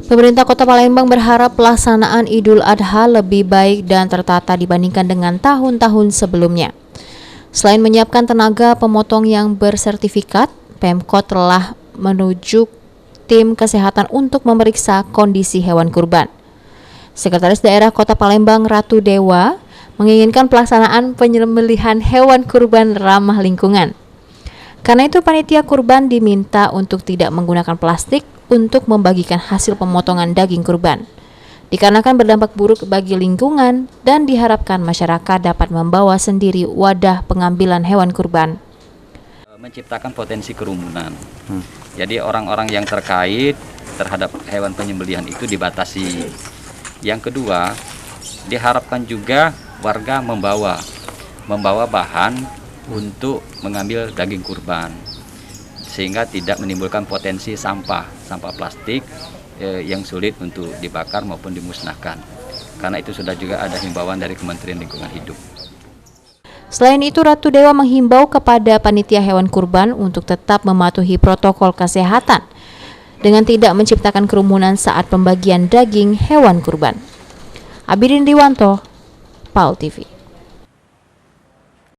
Pemerintah Kota Palembang berharap pelaksanaan Idul Adha lebih baik dan tertata dibandingkan dengan tahun-tahun sebelumnya. Selain menyiapkan tenaga pemotong yang bersertifikat, Pemkot telah menunjuk tim kesehatan untuk memeriksa kondisi hewan kurban. Sekretaris Daerah Kota Palembang Ratu Dewa menginginkan pelaksanaan penyembelihan hewan kurban ramah lingkungan. Karena itu panitia kurban diminta untuk tidak menggunakan plastik untuk membagikan hasil pemotongan daging kurban. Dikarenakan berdampak buruk bagi lingkungan dan diharapkan masyarakat dapat membawa sendiri wadah pengambilan hewan kurban. Menciptakan potensi kerumunan. Jadi orang-orang yang terkait terhadap hewan penyembelihan itu dibatasi. Yang kedua, diharapkan juga warga membawa bahan untuk mengambil daging kurban, sehingga tidak menimbulkan potensi sampah plastik yang sulit untuk dibakar maupun dimusnahkan. Karena itu sudah juga ada himbauan dari Kementerian Lingkungan Hidup. Selain itu, Ratu Dewa menghimbau kepada panitia hewan kurban untuk tetap mematuhi protokol kesehatan dengan tidak menciptakan kerumunan saat pembagian daging hewan kurban. Abidin Riwanto, PAL TV.